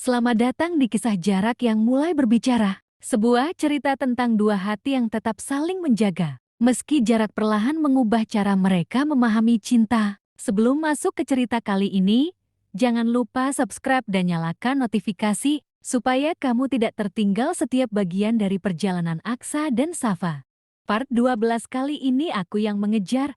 Selamat datang di kisah jarak yang mulai berbicara. Sebuah cerita tentang dua hati yang tetap saling menjaga. Meski jarak perlahan mengubah cara mereka memahami cinta. Sebelum masuk ke cerita kali ini, jangan lupa subscribe dan nyalakan notifikasi supaya kamu tidak tertinggal setiap bagian dari perjalanan Aksa dan Safa. Part 12 kali ini aku yang mengejar,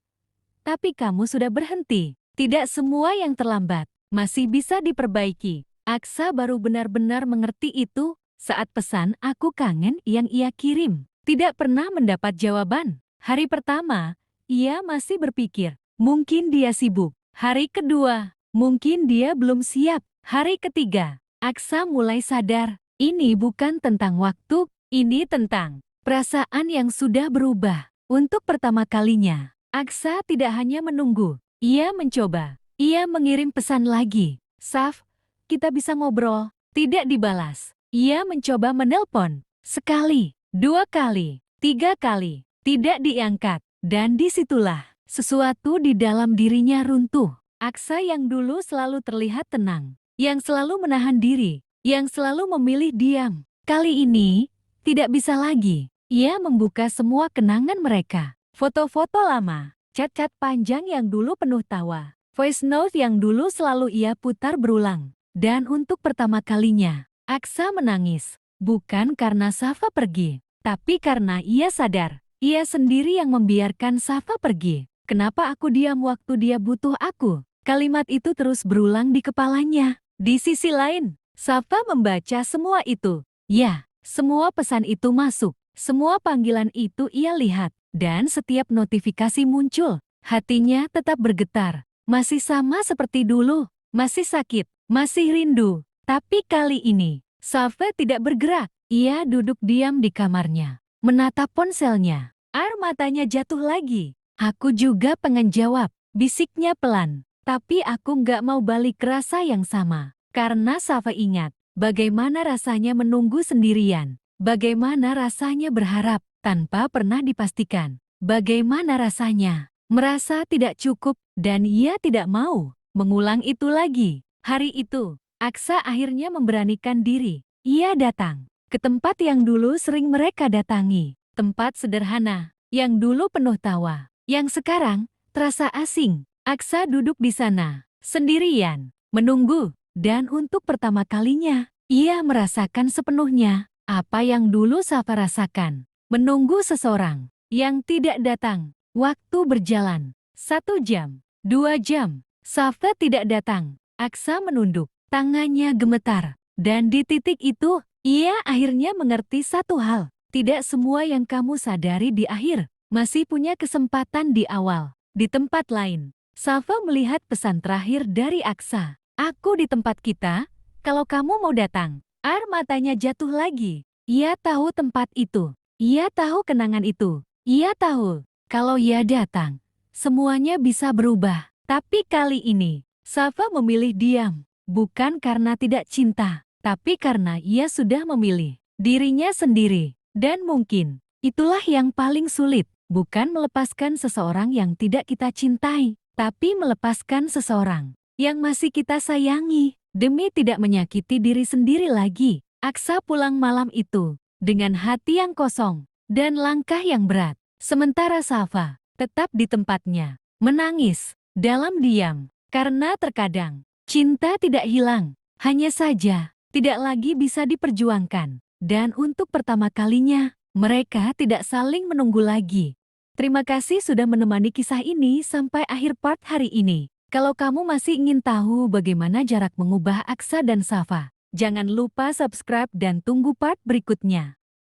tapi kamu sudah berhenti. Tidak semua yang terlambat masih bisa diperbaiki. Aksa baru benar-benar mengerti itu saat pesan "aku kangen" yang ia kirim tidak pernah mendapat jawaban. Hari pertama, ia masih berpikir, mungkin dia sibuk. Hari kedua, mungkin dia belum siap. Hari ketiga, Aksa mulai sadar, ini bukan tentang waktu, ini tentang perasaan yang sudah berubah. Untuk pertama kalinya, Aksa tidak hanya menunggu, ia mencoba. Ia mengirim pesan lagi, "Saf, kita bisa ngobrol." Tidak dibalas. Ia mencoba menelpon. Sekali, dua kali, tiga kali. Tidak diangkat. Dan disitulah sesuatu di dalam dirinya runtuh. Aksa yang dulu selalu terlihat tenang, yang selalu menahan diri, yang selalu memilih diam, kali ini tidak bisa lagi. Ia membuka semua kenangan mereka. Foto-foto lama, chat-chat panjang yang dulu penuh tawa, voice note yang dulu selalu ia putar berulang. Dan untuk pertama kalinya, Aksa menangis. Bukan karena Safa pergi, tapi karena ia sadar, ia sendiri yang membiarkan Safa pergi. Kenapa aku diam waktu dia butuh aku? Kalimat itu terus berulang di kepalanya. Di sisi lain, Safa membaca semua itu. Ya, semua pesan itu masuk. Semua panggilan itu ia lihat. Dan setiap notifikasi muncul, hatinya tetap bergetar. Masih sama seperti dulu, masih sakit, masih rindu. Tapi kali ini, Safa tidak bergerak. Ia duduk diam di kamarnya, menatap ponselnya. Air matanya jatuh lagi. "Aku juga pengen jawab," bisiknya pelan. Tapi aku nggak mau balik rasa yang sama. Karena Safa ingat, bagaimana rasanya menunggu sendirian. Bagaimana rasanya berharap tanpa pernah dipastikan. Bagaimana rasanya merasa tidak cukup dan ia tidak mau mengulang itu lagi. Hari itu, Aksa akhirnya memberanikan diri. Ia datang ke tempat yang dulu sering mereka datangi. Tempat sederhana, yang dulu penuh tawa, yang sekarang terasa asing. Aksa duduk di sana, sendirian, menunggu. Dan untuk pertama kalinya, ia merasakan sepenuhnya apa yang dulu Safa rasakan. Menunggu seseorang yang tidak datang. Waktu berjalan. 1 jam, 2 jam. Safa tidak datang. Aksa menunduk. Tangannya gemetar. Dan di titik itu, ia akhirnya mengerti satu hal. Tidak semua yang kamu sadari di akhir masih punya kesempatan di awal. Di tempat lain, Safa melihat pesan terakhir dari Aksa. "Aku di tempat kita, kalau kamu mau datang." Air matanya jatuh lagi. Ia tahu tempat itu. Ia tahu kenangan itu. Ia tahu kalau ia datang, semuanya bisa berubah. Tapi kali ini, Safa memilih diam. Bukan karena tidak cinta, tapi karena ia sudah memilih dirinya sendiri. Dan mungkin, itulah yang paling sulit. Bukan melepaskan seseorang yang tidak kita cintai, tapi melepaskan seseorang yang masih kita sayangi. Demi tidak menyakiti diri sendiri lagi, Aksa pulang malam itu dengan hati yang kosong dan langkah yang berat. Sementara Safa tetap di tempatnya, menangis dalam diam. Karena terkadang cinta tidak hilang, hanya saja tidak lagi bisa diperjuangkan. Dan untuk pertama kalinya, mereka tidak saling menunggu lagi. Terima kasih sudah menemani kisah ini sampai akhir part hari ini. Kalau kamu masih ingin tahu bagaimana jarak mengubah Aksa dan Safa, jangan lupa subscribe dan tunggu part berikutnya.